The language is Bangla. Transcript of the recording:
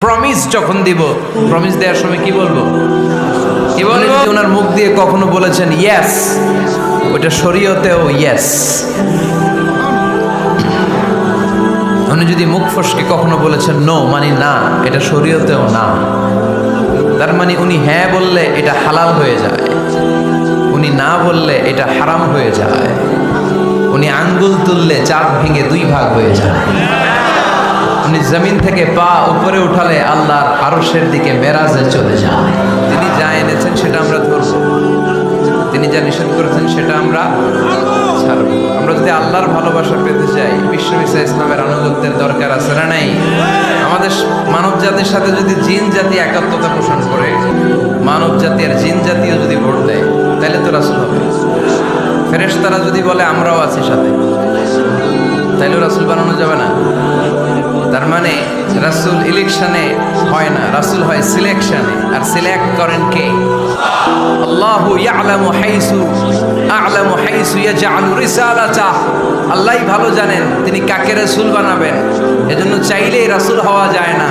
প্রমিস যখন দিব, প্রমিস দেওয়ার সময় কি বলবো? কি বলবো? ওনার মুখ দিয়ে কখনো বলেছেন ইয়েস, ওটা শরীয়তেও ইয়েস। উনি যদি মুখ ফসকে কখনো বলেছেন নো, মানে না, এটা শরীয়তেও না। তার মানে উনি হ্যাঁ বললে এটা হালাল হয়ে যায়, উনি না বললে এটা হারাম হয়ে যায়। উনি আঙ্গুল তুললে চাঁদ ভেঙে দুই ভাগ হয়ে যায়। উনি জমিন থেকে পা উপরে উঠালে আল্লাহর আরশের দিকে মেরাজে চলে যায়। তিনি যা এনেছেন সেটা আমরা ধরব, তিনি যা নিষেধ করেছেন সেটা আমরা ছাড়ব। আমরা যদি আল্লাহর ভালোবাসা পেতে চাই, বিশ্ব ইসলামের আনুগত্যের দরকার আছে না নাই? আমাদের মানব জাতির সাথে যদি জিন জাতি একাত্মতা পোষণ করে, মানব জাতি আর জিন জাতিও যদি ভোট দেয়, তাহলে তো রাসূল হবে। ফেরেশতারা যদি বলে আমরাও আছি সাথে, তাইলেও রাসূল বানানো যাবে না। তার মানে রাসূল ইলেকশনে হয় না, রাসূল হয় সিলেকশনে। আর সিলেক্ট করেন কে? আল্লাহু ইয়ালামু হাইসু ইয়াজআলু রিসালাতা। আল্লাহই ভালো জানেন তিনি কাকে রাসূল বানাবেন। এজন্য চাইলেই রাসূল হওয়া যায় না।